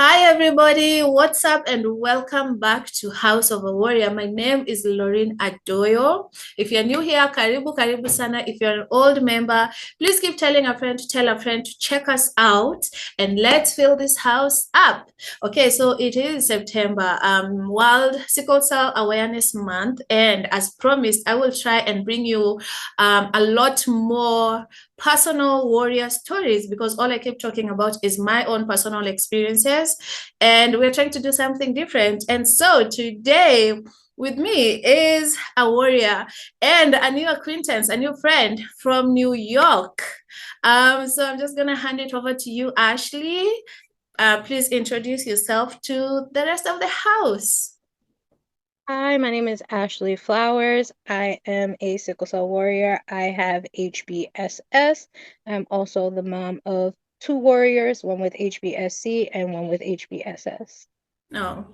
Hi everybody, what's up and welcome back to House of a Warrior. My name is Lauren Adoyo. If you're new here, karibu sana. If you're an old member, please keep telling a friend to tell a friend to check us out and let's fill this house up. Okay, so it is September, World Sickle Cell Awareness Month, and as promised, I will try and bring you a lot more personal warrior stories because all I keep talking about is my own personal experiences, and we're trying to do something different. And so today with me is a warrior and a new acquaintance, a new friend from New York. So I'm just gonna hand it over to you, Ashley. Please introduce yourself to the rest of the house. Hi, my name is Ashley Flowers. I am a sickle cell warrior. I have HBSS. I'm also the mom of two warriors, one with HBSC and one with HBSS. No.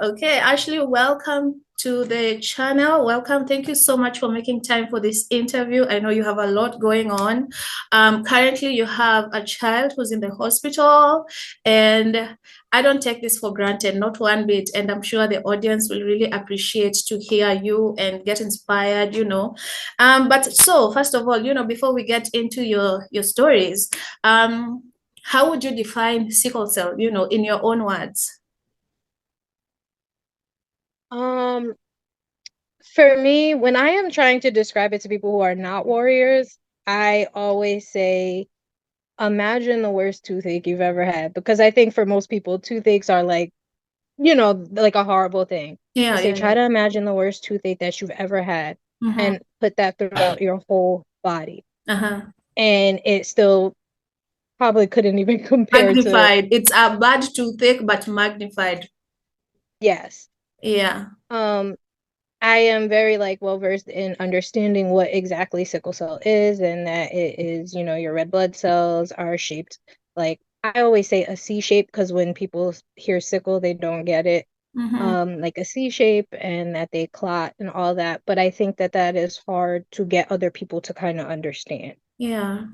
Okay, Ashley, welcome to the channel. Welcome. Thank you so much for making time for this interview. I know you have a lot going on. Currently, you have a child who's in the hospital, and I don't take this for granted, not one bit. And I'm sure the audience will really appreciate to hear you and get inspired. But so, first of all, before we get into your stories, how would you define sickle cell, in your own words? Um, for me, when I am trying to describe it to people who are not warriors, I always say, imagine the worst toothache you've ever had. Because I think for most people, toothaches are like a horrible thing. I Yeah, say, yeah, try yeah. to imagine the worst toothache that you've ever had Mm-hmm. and put that throughout your whole body. Uh-huh. And it still probably couldn't even compare to, Magnified. It's a bad toothache, but magnified. yes. Yeah. Um, I am very like well versed in understanding what exactly sickle cell is and that it is, your red blood cells are shaped like I always say a C shape because when people hear sickle, they don't get it. Mm-hmm. Like a C shape and that they clot and all that. But I think that that is hard to get other people to kind of understand. Yeah.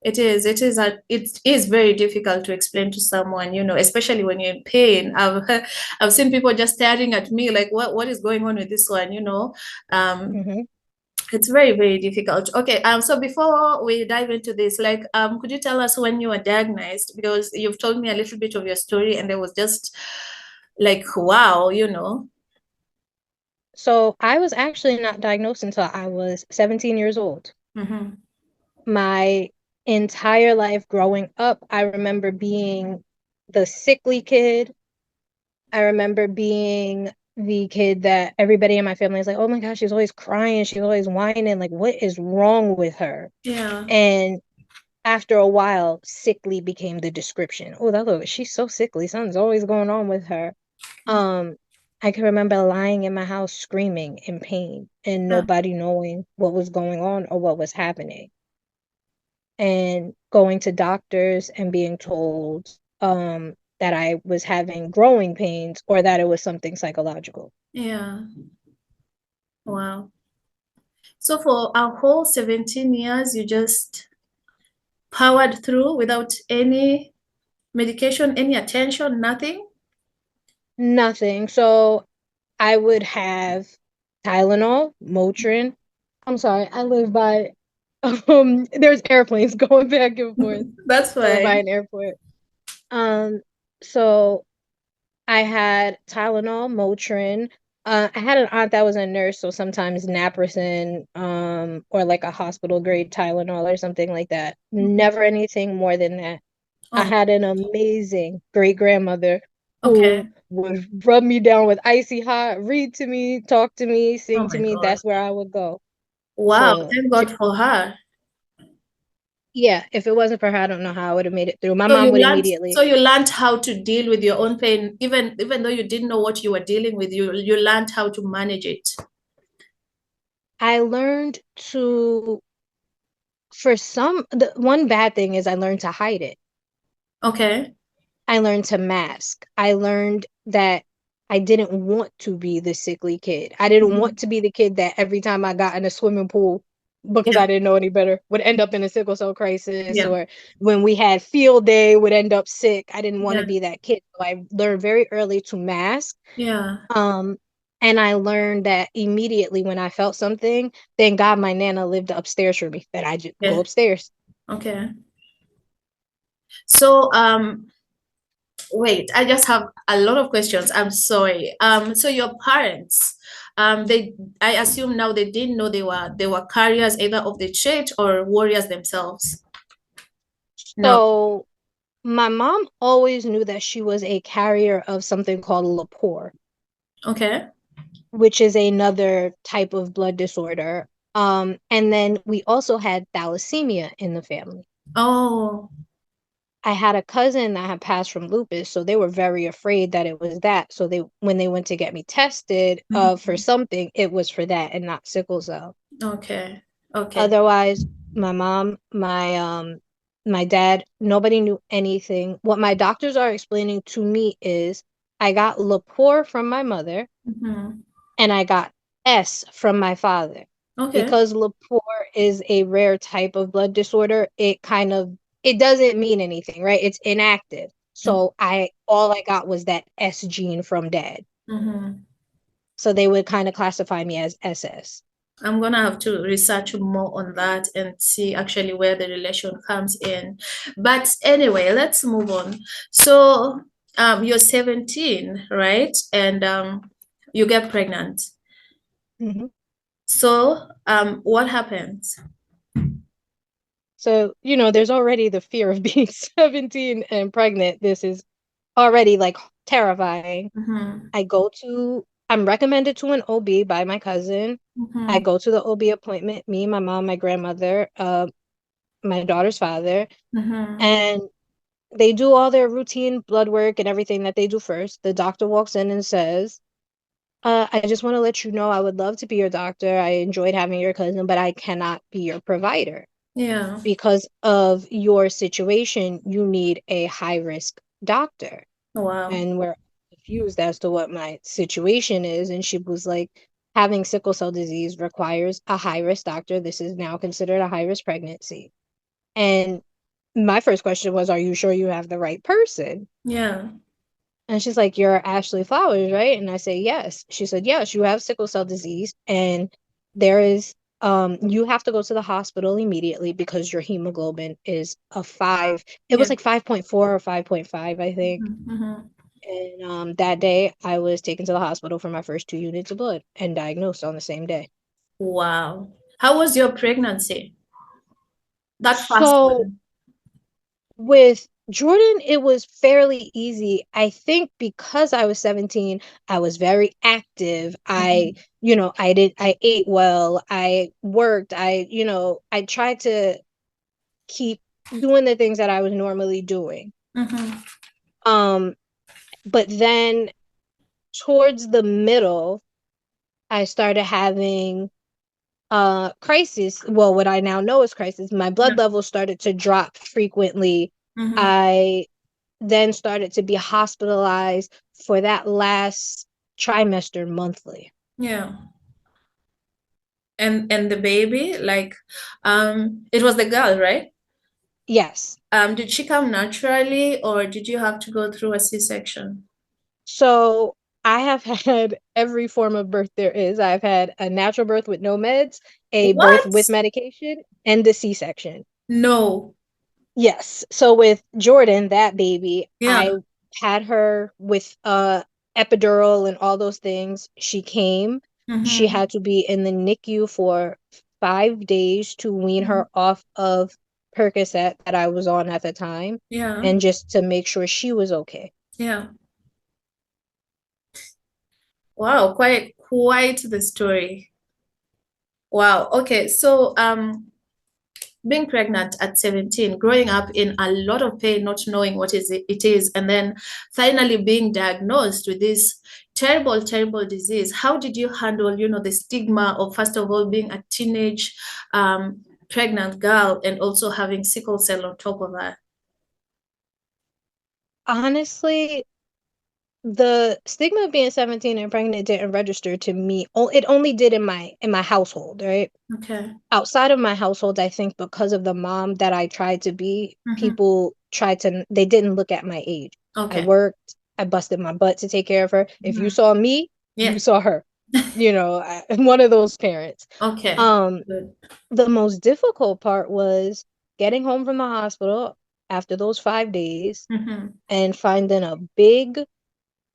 It is. It is very difficult to explain to someone, especially when you're in pain. I've seen people just staring at me like, what is going on with this one? Um, Hmm. it's very, very difficult. Okay, so before we dive into this, like, could you tell us when you were diagnosed? Because you've told me a little bit of your story, and it was just like, wow. So I was actually not diagnosed until I was 17 years old. Mm-hmm. My entire life growing up, I remember being the sickly kid. I remember being the kid that everybody in my family is like, oh my gosh, she's always crying, she's always whining. Like, what is wrong with her? Yeah. And after a while, sickly became the description. Oh, that look, she's so sickly. Something's always going on with her. Um, I can remember lying in my house screaming in pain and Yeah. nobody knowing what was going on or what was happening. And going to doctors and being told that I was having growing pains or that it was something psychological. Yeah. Wow. So for a whole 17 years, you just powered through without any medication, any attention, nothing? Nothing. So I would have Tylenol, Motrin. I'm sorry, I live by there's airplanes going back and forth. That's I live by fine. an airport. Um, so I had Tylenol, Motrin. I had an aunt that was a nurse, so sometimes naproxen, or like a hospital grade Tylenol or something like that. Never anything more than that. I Oh, had an amazing great grandmother who okay. would rub me down with icy hot, read to me, talk to me, Oh sing to my me. God. That's where I would go. Wow. So, Thank God for her. yeah, if it wasn't for her, I don't know how I would have made it through. My So mom you would learned, immediately. so you learned how to deal with your own pain, even though you didn't know what you were dealing with, you learned how to manage it. I learned to, for the one bad thing is I learned to hide it. Okay. I learned to mask. I learned that I didn't want to be the sickly kid. I didn't want Mhm. to be the kid that every time I got in a swimming pool because Yeah. I didn't know any better, would end up in a sickle cell crisis, Yeah. or when we had field day, would end up sick. I didn't want to Yeah. be that kid. So I learned very early to mask. Yeah. Um, and I learned that immediately when I felt something, thank God my Nana lived upstairs from me, that I just go Yeah. upstairs. Okay. So, wait, I just have a lot of questions. I'm sorry. So your parents, I assume now they didn't know they were carriers either of the church or warriors themselves. No. So my mom always knew that she was a carrier of something called Lepore, Okay. which is another type of blood disorder. And then we also had thalassemia in the family. Oh. I had a cousin that had passed from lupus, so they were very afraid that it was that. So they, when they went to get me tested for Mhm. something, it was for that and not sickle cell. Okay. Okay. Otherwise, my mom, my dad, nobody knew anything. What my doctors are explaining to me is I got Lepore from my mother Mhm. and I got S from my father. Okay. Because Lepore is a rare type of blood disorder, it doesn't mean anything, right? It's inactive. So I all I got was that S gene from dad. Mhm. So they would kind of classify me as SS. I'm gonna have to research more on that and see actually where the relation comes in. But anyway, let's move on. So, you're 17, right? And you get pregnant. Mhm. So, what happens? So, there's already the fear of being 17 and pregnant. This is already like terrifying. Mm-hmm. I'm recommended to an OB by my cousin. I Mm-hmm. go to the OB appointment, me, my mom, my grandmother, my daughter's father, Mm-hmm. and they do all their routine blood work and everything that they do first. The doctor walks in and says, I just want to let you know I would love to be your doctor. I enjoyed having your cousin, but I cannot be your provider. Yeah. Because of your situation, you need a high risk doctor. Wow. And we're confused as to what my situation is. And she was like, having sickle cell disease requires a high risk doctor. This is now considered a high risk pregnancy. And my first question was, are you sure you have the right person? Yeah. And she's like, you're Ashley Flowers, right? And I say, yes. She said, yes, you have sickle cell disease. And there is, you have to go to the hospital immediately because your hemoglobin is a 5. It Yeah. was like 5.4 or 5.5, I think. Mm-hmm. And that day, I was taken to the hospital for my first 2 units of blood and diagnosed on the same day. Wow. How was your pregnancy? That first So one. with Jordan, it was fairly easy. I think because I was 17, I was very active. Mm-hmm. I ate well. I worked. I tried to keep doing the things that I was normally doing. Mm-hmm. Um, but then towards the middle, I started having crisis. Well, what I now know is crisis. My Yeah. blood levels started to drop frequently. Mm-hmm. I then started to be hospitalized for that last trimester monthly. Yeah. And the baby, like, it was the girl, right? Yes. Did she come naturally or did you have to go through a C-section? So I have had every form of birth there is. I've had a natural birth with no meds, a birth What? with medication, and a C-section. No. Yes. So with Jordan, that baby, Yeah. I had her with epidural and all those things. She came. She Mm-hmm. had to be in the NICU for 5 days to wean her off of Percocet that I was on at the time, Yeah. and just to make sure she was okay. Yeah. Wow, quite the story. Wow. Okay. So, being pregnant at 17, growing up in a lot of pain, not knowing what it is, and then finally being diagnosed with this terrible, terrible disease. How did you handle, the stigma of, first of all, being a teenage pregnant girl and also having sickle cell on top of that? Honestly, the stigma of being 17 and pregnant didn't register to me. It only did in my household, right? Okay. Outside of my household, I think because of the mom that I tried to be, Mm-hmm. people they didn't look at my age. I Okay. worked, I busted my butt to take care of her. If you Mm-hmm. saw me, Yeah. you saw her. I'm one of those parents. Okay. Um, Good. the most difficult part was getting home from the hospital after those 5 days Mm-hmm. and finding a big,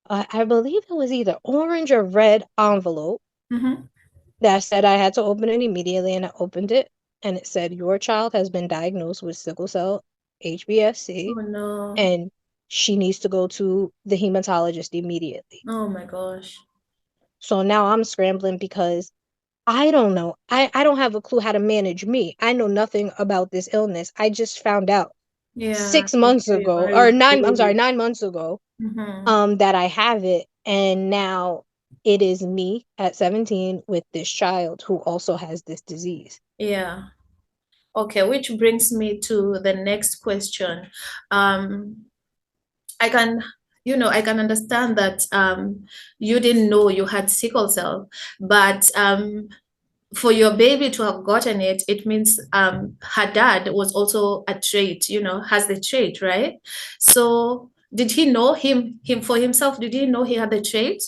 I believe it was either orange or red envelope Mm-hmm. that said I had to open it immediately, and I opened it, and it said, "Your child has been diagnosed with sickle cell HBSC, Oh no. and she needs to go to the hematologist immediately." Oh my gosh. So now I'm scrambling because I don't know. I don't have a clue how to manage me. I know nothing about this illness. I just found out Yeah. 6 months You're a ago, or very nine, I'm sorry, baby. 9 months ago, Mm-hmm. that I have it. And now it is me at 17 with this child who also has this disease. Yeah. Okay, which brings me to the next question. Um, I can, I can understand that you didn't know you had sickle cell, but for your baby to have gotten it, it means her dad was also a trait, has the trait, right? So did he know him for himself? Did he know he had the trait?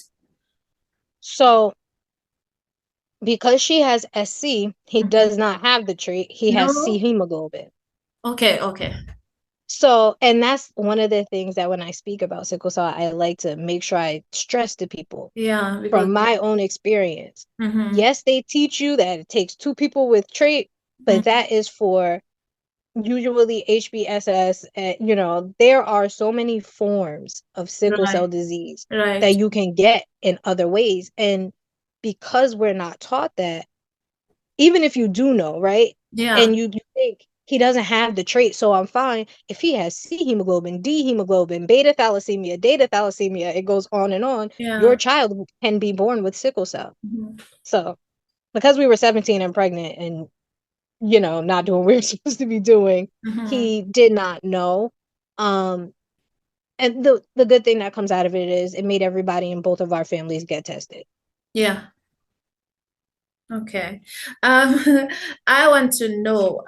So because she has SC, he Mhm. does not have the trait. He has C No. hemoglobin. Okay, okay. So, and that's one of the things that when I speak about sickle cell, I like to make sure I stress to people Yeah, because from my own experience. mhm, Yes, they teach you that it takes two people with trait, but mhm, that is for usually HBSS. There are so many forms of sickle right, cell disease right. that you can get in other ways. And because we're not taught that, even if you do know, right? Yeah, And you think he doesn't have the trait, so I'm fine. If he has C hemoglobin, D hemoglobin, beta thalassemia, data thalassemia, it goes on and on. Your yeah. child can be born with sickle cell. Mhm, So because we were 17 and pregnant and, not doing what we were supposed to be doing, mhm. he did not know. Um, and the good thing that comes out of it is it made everybody in both of our families get tested. Yeah. Okay. Um, I want to know,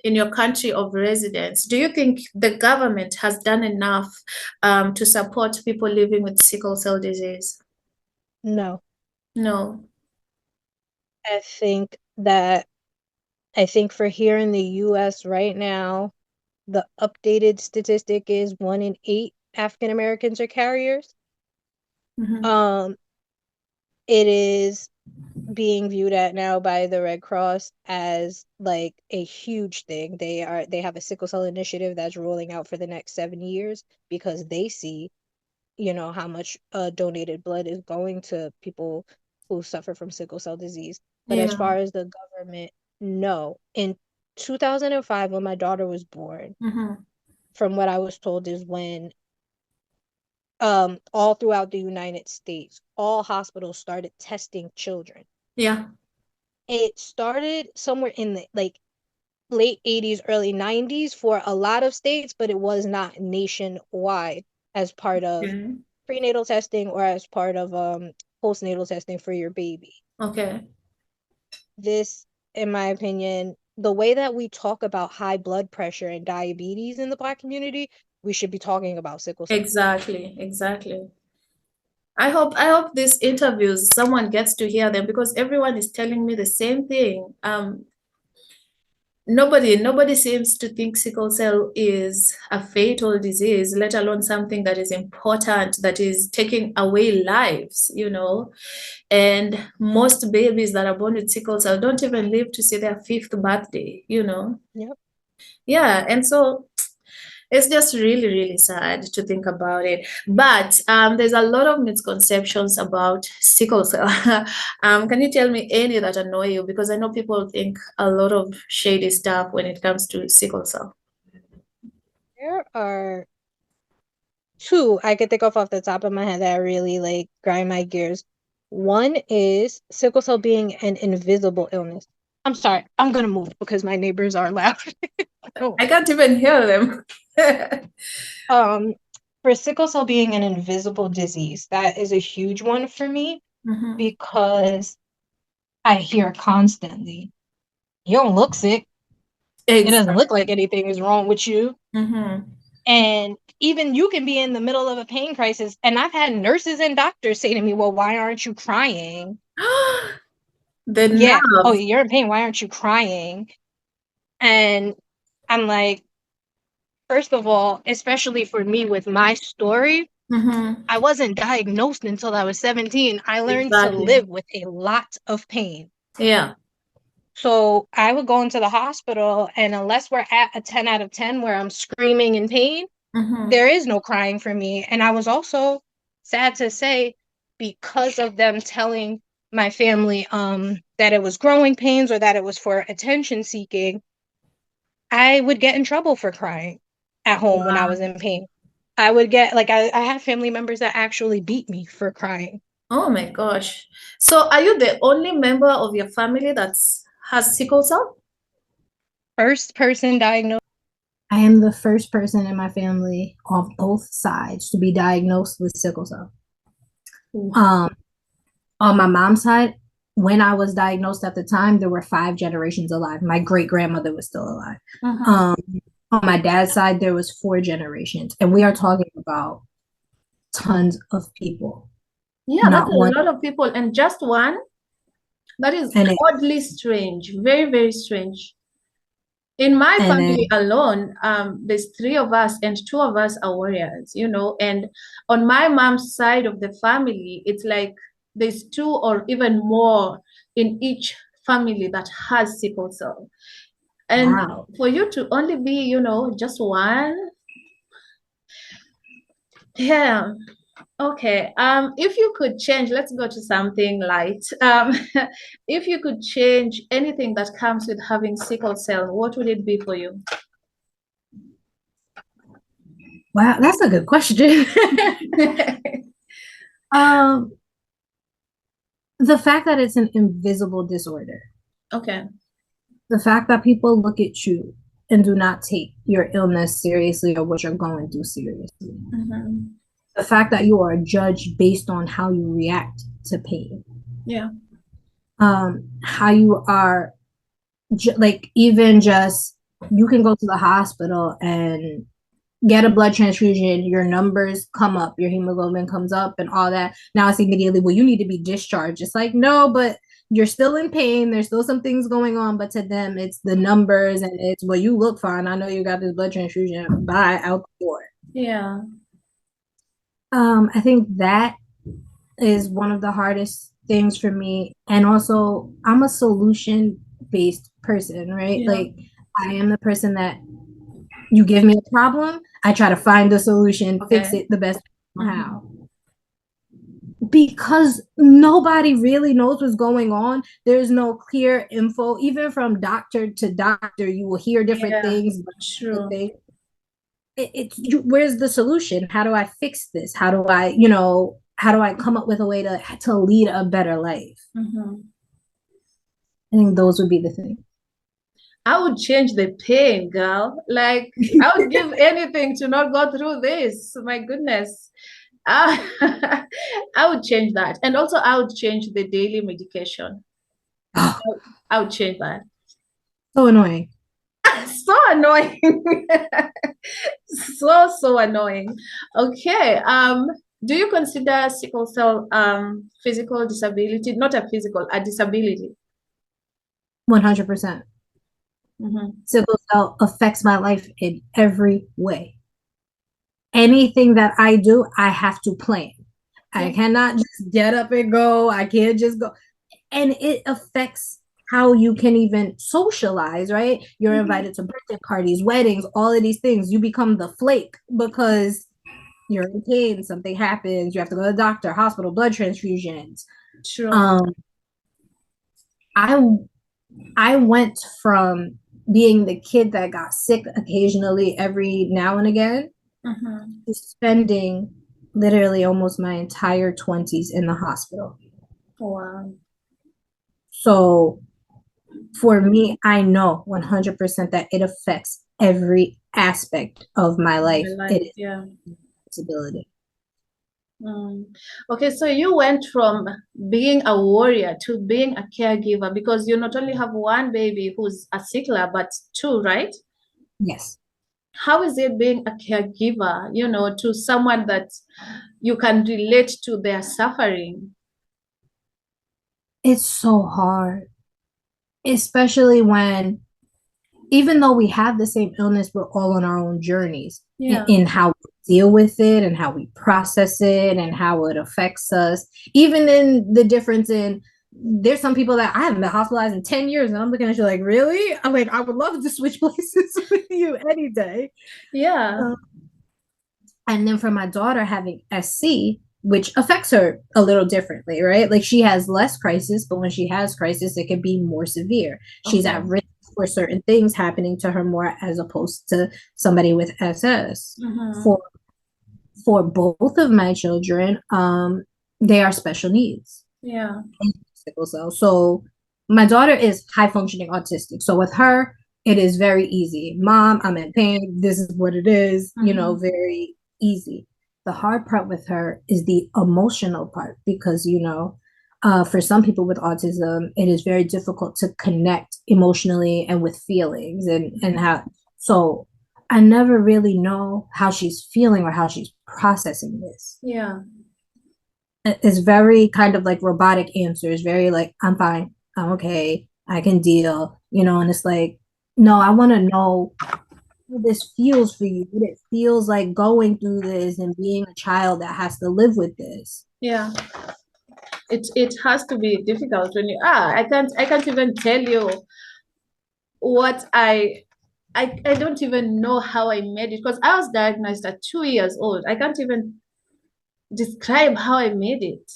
in your country of residence, do you think the government has done enough, to support people living with sickle cell disease? No, No. I think that I think for here in the US right now, the updated statistic is 1 in 8 African Americans are carriers. Mhm. Um, it is being viewed at now by the Red Cross as like a huge thing. They have a sickle cell initiative that's rolling out for the next 7 years because they see, how much donated blood is going to people who suffer from sickle cell disease. But as Yeah. far as the government, no. In 2005, when my daughter was born, Mhm. from what I was told, is when all throughout the United States, all hospitals started testing children. Yeah. It started somewhere in the like late 80s, early 90s for a lot of states, but it was not nationwide as part of Okay. prenatal testing or as part of postnatal testing for your baby. Okay. This, in my opinion, the way that we talk about high blood pressure and diabetes in the Black community, we should be talking about sickle cell disease. Exactly. Exactly. I hope these interviews someone gets to hear them because everyone is telling me the same thing. Nobody seems to think sickle cell is a fatal disease, let alone something that is important, that is taking away lives. And most babies that are born with sickle cell don't even live to see their fifth birthday. Yep. Yeah, and so it's just really, really sad to think about it. But there's a lot of misconceptions about sickle cell. Can you tell me any that annoy you? Because I know people think a lot of shady stuff when it comes to sickle cell. There are two I could think of off the top of my head that really like grind my gears. One is sickle cell being an invisible illness. I'm sorry, I'm gonna move because my neighbors are loud. Oh. I can't even hear them. Um, For sickle cell being an invisible disease, that is a huge one for me Mm-hmm. because I hear constantly, you don't look sick. It doesn't look like anything is wrong with you. Mm-hmm. And even you can be in the middle of a pain crisis. And I've had nurses and doctors say to me, well, why aren't you crying? The Yeah. Oh, nerves. you're in pain. Why aren't you crying? And I'm like, first of all, especially for me with my story, Mm-hmm. I wasn't diagnosed until I was 17. I learned to Exactly. live with a lot of pain. Yeah. So I would go into the hospital, and unless we're at a 10 out of 10 where I'm screaming in pain, Mm-hmm. there is no crying for me. And I was also sad to say, because of them telling my family that it was growing pains or that it was for attention seeking, I would get in trouble for crying at home when I was in pain. I would get like I have family members that actually beat me for crying. Oh my gosh. So are you the only member of your family that's has sickle cell? First person diagnosed. I am the first person in my family on both sides to be diagnosed with sickle cell. Um, on my mom's side, when I was diagnosed at the time, there were 5 generations alive. My great grandmother was still alive. Uh-huh. On my dad's side, there was 4 generations, and we are talking about tons of people, Yeah, that's not a one. lot of people. And just one? That is And it, oddly strange. Very, very strange. In my and family then alone, there's three of us, and two of us are warriors, you know. And on my mom's side of the family, it's like there's two or even more in each family that has sickle cell. And wow. for you to only be, you know, just one, yeah. Okay. If you could change, let's go to something light. If you could change anything that comes with having sickle cell, what would it be for you? Wow, that's a good question. um, the fact that it's an invisible disorder, Okay. the fact that people look at you and do not take your illness seriously or what you're going through seriously, Mhm. the fact that you are judged based on how you react to pain, Yeah. how you are like even just you can go to the hospital and get a blood transfusion, your numbers come up, your hemoglobin comes up and all that. Now it's immediately, well, you need to be discharged. It's like, no, but you're still in pain. There's still some things going on, but to them, it's the numbers and it's, well, you look fine. I know you got this blood transfusion. Bye, out the door. Yeah. I think that is one of the hardest things for me. And also, I'm a solution based person, right? Yeah. Like, I am the person that you give me a problem, I try to find the solution, fix Okay. it the best Mhm. how. Because nobody really knows what's going on. There's no clear info. Even from doctor to doctor, you will hear different Yeah. things. True. It's where's the solution? How do I fix this? How do I, how do I come up with a way to lead a better life? Mhm. I think those would be the things. I would change the pain, girl. Like, I would give anything to not go through this. My goodness. Uh, I would change that. And also, I would change the daily medication. Oh, I would change that. so annoying. So annoying. So annoying. Okay. Do you consider sickle cell physical disability? Not a physical, a disability. 100%. Mhm. Sickle cell affects my life in every way. Anything that I do, I have to plan. I Yeah. cannot just get up and go. I can't just go. And it affects how you can even socialize, right? You're Mhm. invited to birthday parties, weddings, all of these things. You become the flake because you're in pain, something happens, you have to go to the doctor, hospital, blood transfusions. True. Um, I I went from being the kid that got sick occasionally every now and again Mhm. to spending literally almost my entire 20s in the hospital. Wow. So for me, I know 100% that it affects every aspect of my life. My life. It is Yeah. disability. Okay, so you went from being a warrior to being a caregiver because you not only have one baby who's a sickler, but two, right? Yes. How is it being a caregiver, to someone that you can relate to their suffering? It's so hard, especially when, even though we have the same illness, we're all on our own journeys Yeah. in how we deal with it and how we process it and how it affects us. Even in the difference in, there's some people that I haven't been hospitalized in 10 years and I'm looking at you like, really? I'm like, I would love to switch places with you any day. Yeah. And then for my daughter having SC, which affects her a little differently, right? Like she has less crisis, but when she has crisis, it can be more severe. She's at risk for certain things happening to her more as opposed to somebody with SS. For both of my children, they are special needs. Yeah. Sickle cell. So my daughter is high functioning autistic. So with her, it is very easy. Mom, I'm in pain. This is what it is. Very easy. The hard part with her is the emotional part because, for some people with autism, it is very difficult to connect emotionally and with feelings and how. So I never really know how she's feeling or how she's processing this. Yeah. It's very kind of like robotic answers, very like, I'm fine, I'm okay, I can deal, and it's like, no, I want to know how this feels for you, what it feels like going through this and being a child that has to live with this. Yeah. It has to be difficult when I can't even tell you what I don't even know how I made it because I was diagnosed at 2 years old. I can't even describe how I made it.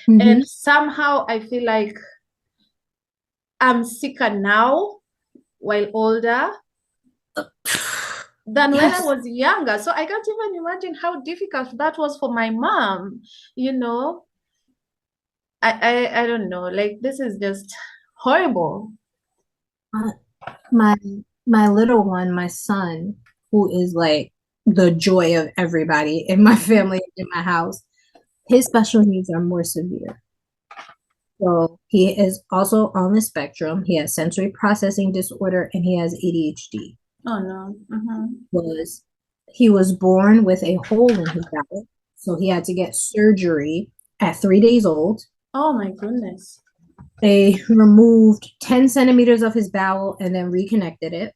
And somehow I feel like I'm sicker now while older than when I was younger. So I can't even imagine how difficult that was for my mom. I don't know. Like this is just horrible. My little one, my son, who is like the joy of everybody in my family, in my house, his special needs are more severe. So he is also on the spectrum. He has sensory processing disorder and he has ADHD. Oh no. He was born with a hole in his bowel, so he had to get surgery at 3 days old. Oh my goodness. They removed 10 centimeters of his bowel and then reconnected it.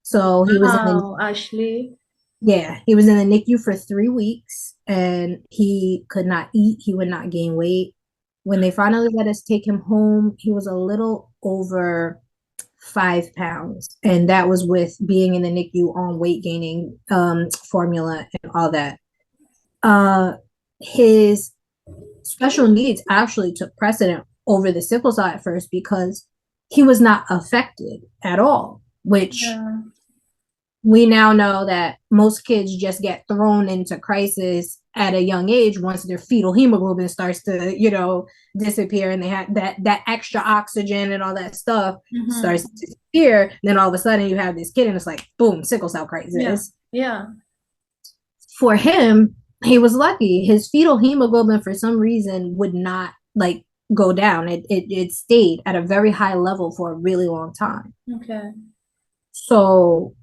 So he was Ashley. Yeah, he was in the NICU for 3 weeks and he could not eat. He would not gain weight. When they finally let us take him home, he was a little over 5 pounds. And that was with being in the NICU on weight gaining formula and all that. His special needs actually took precedent over the sickle cell at first because he was not affected at all, which we now know that most kids just get thrown into crisis at a young age once their fetal hemoglobin starts to, disappear and they have that extra oxygen and all that stuff starts to disappear. Then all of a sudden you have this kid and it's like, boom, sickle cell crisis. Yeah. For him, he was lucky. His fetal hemoglobin for some reason would not like go down. It stayed at a very high level for a really long time. Okay. So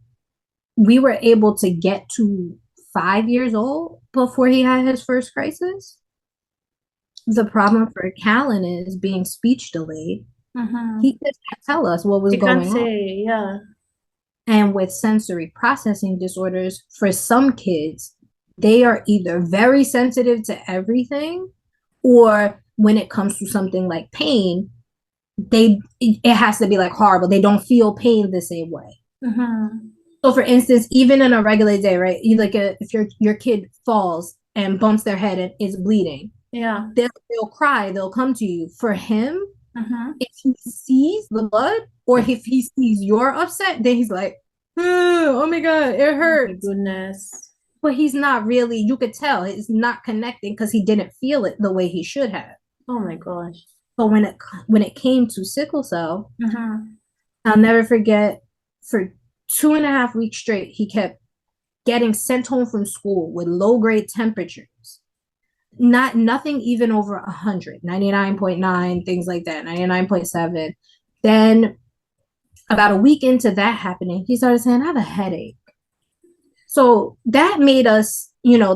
we were able to get to 5 years old before he had his first crisis. The problem for Callan is being speech delayed. He could not tell us what was going on. Yeah. And with sensory processing disorders, for some kids, they are either very sensitive to everything, or when it comes to something like pain, it has to be like horrible. They don't feel pain the same way. So for instance, even in a regular day, right? If your kid falls and bumps their head and is bleeding, they'll cry, they'll come to you. For him, if he sees the blood or if he sees you're upset, then he's like, oh my God, it hurts. Oh my goodness. But he's not really, you could tell he's not connecting because he didn't feel it the way he should have. Oh my gosh. But when it came to sickle cell, I'll never forget, for 2.5 weeks straight, he kept getting sent home from school with low-grade temperatures. Nothing even over 100, 99.9, things like that, 99.7. Then about a week into that happening, he started saying, I have a headache. So that made us,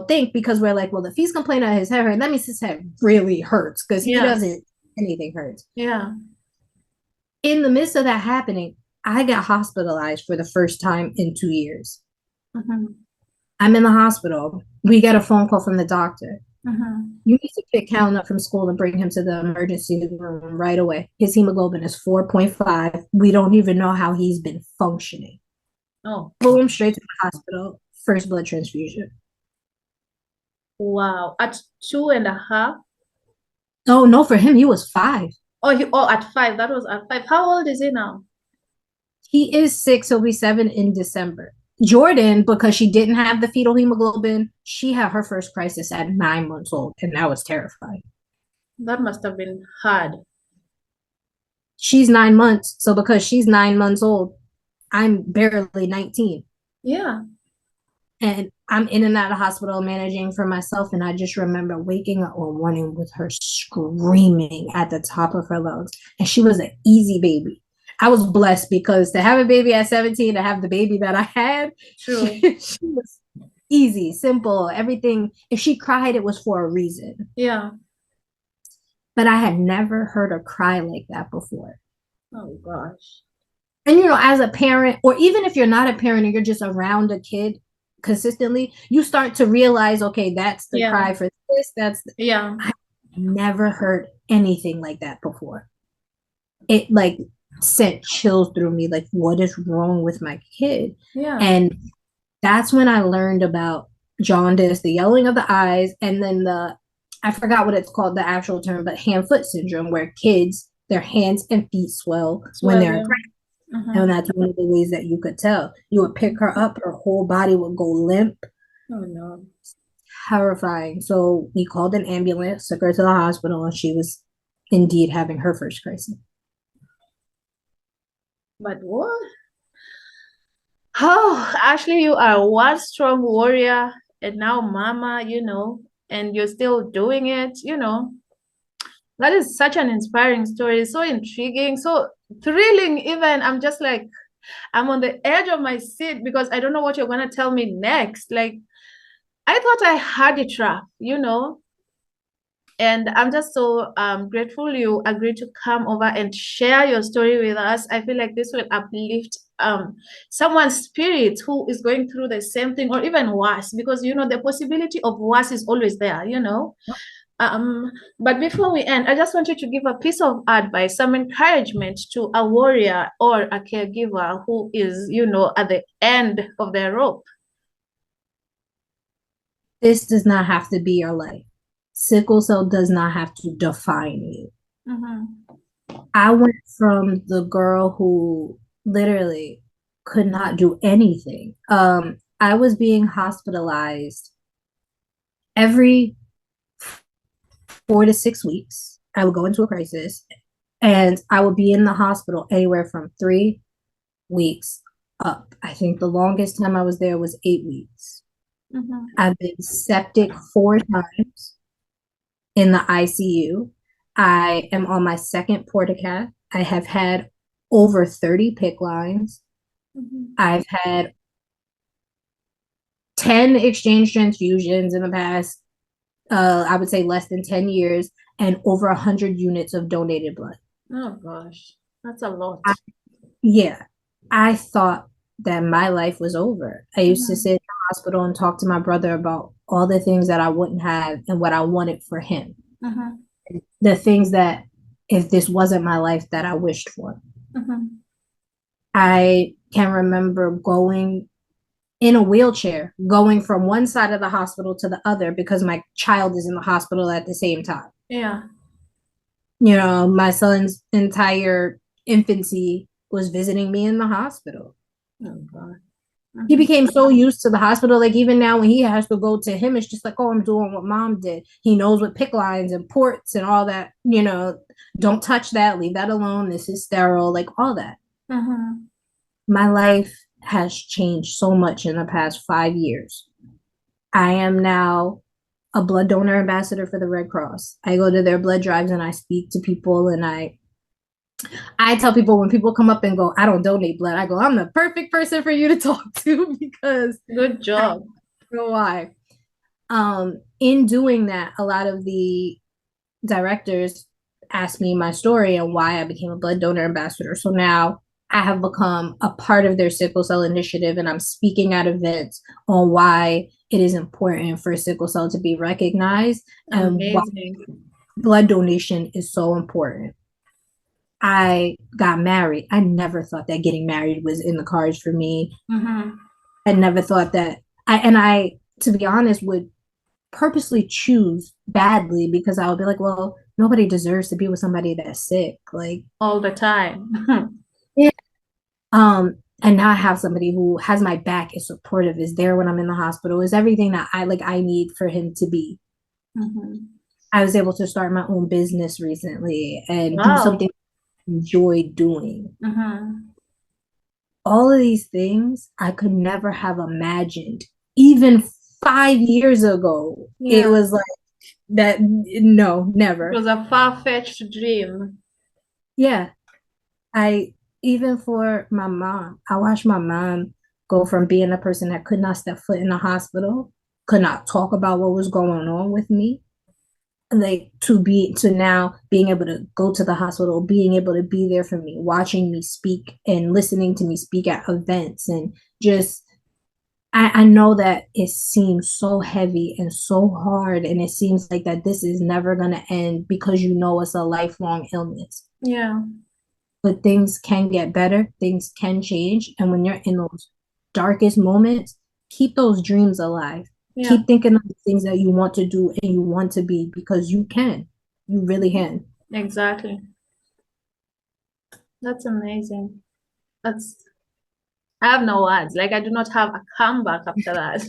think, because we're like, well, if he's complaining that his head hurts, that means his head really hurts, because he doesn't, anything hurts. Yeah. In the midst of that happening, I got hospitalized for the first time in 2 years. Mm-hmm. I'm in the hospital. We get a phone call from the doctor. Mm-hmm. You need to pick Callan up from school and bring him to the emergency room right away. His hemoglobin is 4.5. We don't even know how he's been functioning. Oh. Pull him straight to the hospital. First blood transfusion. Wow. At 2.5? Oh, no, for him, he was 5. Oh, at 5. That was at 5. How old is he now? He is 6. He'll be 7 in December. Jordan, because she didn't have the fetal hemoglobin, she had her first crisis at 9 months old, and that was terrifying. That must have been hard. She's 9 months, so because she's 9 months old, I'm barely 19. Yeah. And I'm in and out of hospital managing for myself, and I just remember waking up one morning with her screaming at the top of her lungs, and she was an easy baby. I was blessed, because to have a baby at 17, to have the baby that I had, True. she was easy, simple, everything. If she cried, it was for a reason. Yeah. But I had never heard her cry like that before. Oh, gosh. And, as a parent, or even if you're not a parent and you're just around a kid consistently, you start to realize, okay, that's the cry for this. Yeah. I never heard anything like that before. It sent chills through me, like, what is wrong with my kid? Yeah. And that's when I learned about jaundice, the yellowing of the eyes, and then I forgot what it's called, the actual term, but hand-foot syndrome, where kids, their hands and feet swell when they're pregnant. Mm-hmm. And that's one of the ways that you could tell. You would pick her up, her whole body would go limp. Oh, no. Terrifying. So we called an ambulance, took her to the hospital, and she was indeed having her first crisis. But what? Oh, Ashley, you are one strong warrior, and now mama, and you're still doing it, That is such an inspiring story, so intriguing, so thrilling even. I'm just like, I'm on the edge of my seat, because I don't know what you're going to tell me next. Like, I thought I had it rough, And I'm just so grateful you agreed to come over and share your story with us. I feel like this will uplift someone's spirit who is going through the same thing, or even worse, because the possibility of worse is always there. But before we end, I just want you to give a piece of advice, some encouragement to a warrior or a caregiver who is, at the end of their rope. This does not have to be your life. Sickle cell does not have to define you. Mm-hmm. I went from the girl who literally could not do anything. I was being hospitalized every 4 to 6 weeks. I would go into a crisis, and I would be in the hospital anywhere from 3 weeks up. I think the longest time I was there was 8 weeks. Mm-hmm. I've been septic 4 times in the ICU. I am on my second portacath. I have had over 30 PICC lines. Mm-hmm. I've had 10 exchange transfusions in the past, I would say less than 10 years, and over 100 units of donated blood. Oh, gosh. That's a lot. I thought that my life was over. I used to sit in the hospital and talk to my brother about all the things that I wouldn't have and what I wanted for him. Mm-hmm. The things that, if this wasn't my life, that I wished for. Mm-hmm. I can remember going in a wheelchair, going from one side of the hospital to the other because my child is in the hospital at the same time. Yeah. My son's entire infancy was visiting me in the hospital. Oh, God. He became so used to the hospital. Like, even now when he has to go to him, it's just like, oh, I'm doing what mom did. He knows what PICC lines and ports and all that, don't touch that, leave that alone. This is sterile, like all that. Mm-hmm. My life has changed so much in the past 5 years. I am now a blood donor ambassador for the Red Cross. I go to their blood drives and I speak to people, and I tell people when people come up and go, I don't donate blood, I go, I'm the perfect person for you to talk to because Good job. I don't know why. In doing that, a lot of the directors asked me my story and why I became a blood donor ambassador. So now I have become a part of their sickle cell initiative, and I'm speaking at events on why it is important for sickle cell to be recognized and why Amazing. blood donation is so important. I got married. I never thought that getting married was in the cards for me. Mm-hmm. I never thought that I, to be honest, would purposely choose badly because I would be like, well, nobody deserves to be with somebody that's sick. Like, All the time. yeah. And now I have somebody who has my back, is supportive, is there when I'm in the hospital, is everything that I need for him to be. Mm-hmm. I was able to start my own business recently and do Wow. something I enjoy doing. Mm-hmm. All of these things I could never have imagined. Even 5 years ago, it Yeah. was like that. No, never. It was a far-fetched dream. Yeah. I even for my mom, I watched my mom go from being a person that could not step foot in the hospital, could not talk about what was going on with me, like to now being able to go to the hospital, being able to be there for me, watching me speak and listening to me speak at events, and just I know that it seems so heavy and so hard, and it seems like that this is never gonna end because you know it's a lifelong illness. Yeah. But things can get better, things can change, and when you're in those darkest moments, keep those dreams alive. Yeah. Keep thinking of the things that you want to do and you want to be, because you can. You really can. Exactly. That's amazing. I have no words. Like I do not have a comeback after that.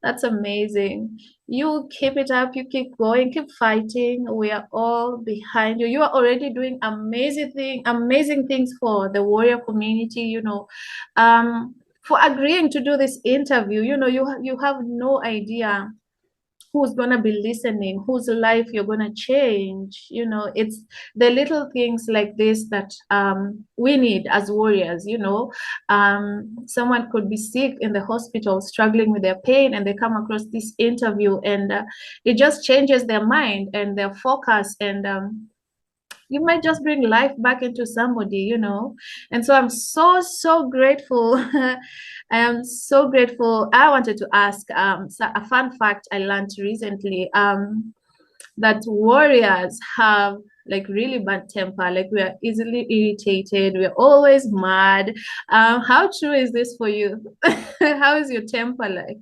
That's amazing. You keep it up, you keep going, keep fighting. We are all behind you. You are already doing amazing things for the warrior community, for agreeing to do this interview. You have no idea who's going to be listening, whose life you're going to change. It's the little things like this that we need as warriors. Someone could be sick in the hospital, struggling with their pain, and they come across this interview, and it just changes their mind and their focus, and you might just bring life back into somebody. And so I'm so grateful. I am so grateful. I wanted to ask a fun fact I learned recently, that warriors have like really bad temper, like we are easily irritated, we're always mad. How true is this for you? How is your temper like?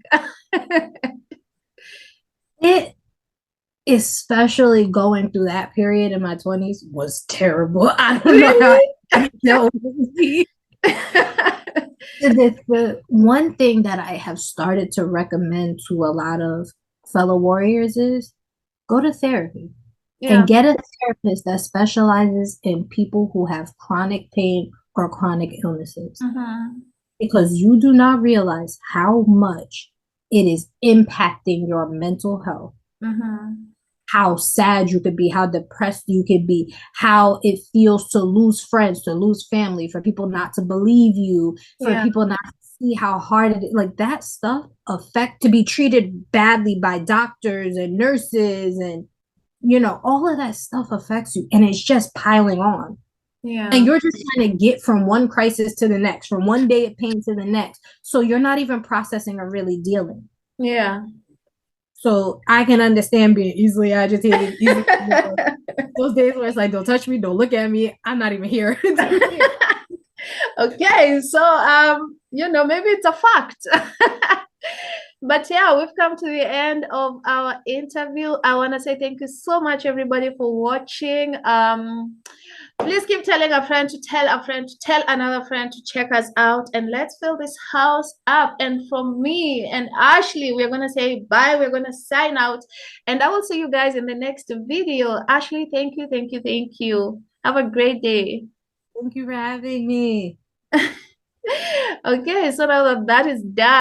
It, especially going through that period in my 20s, was terrible. I don't know how I dealt with me. The one thing that I have started to recommend to a lot of fellow warriors is go to therapy. Yeah. And get a therapist that specializes in people who have chronic pain or chronic illnesses. Mm-hmm. Because you do not realize how much it is impacting your mental health. Mm-hmm. How sad you could be, how depressed you could be, how it feels to lose friends, to lose family, for people not to believe you, for people not to see how hard it is. Like that stuff to be treated badly by doctors and nurses, and all of that stuff affects you, and it's just piling on. Yeah. And you're just trying to get from one crisis to the next, from one day of pain to the next. So you're not even processing or really dealing. Yeah. So I can understand being easily agitated. Those days where it's like, don't touch me, don't look at me, I'm not even here. Okay, so maybe it's a fact. But yeah, we've come to the end of our interview. I want to say thank you so much, everybody, for watching. Please keep telling a friend to tell a friend to tell another friend to check us out, and let's fill this house up. And from me and Ashley, we're going to say bye. We're going to sign out, and I will see you guys in the next video. Ashley, thank you. Have a great day. Thank you for having me. Okay, so now that that is done.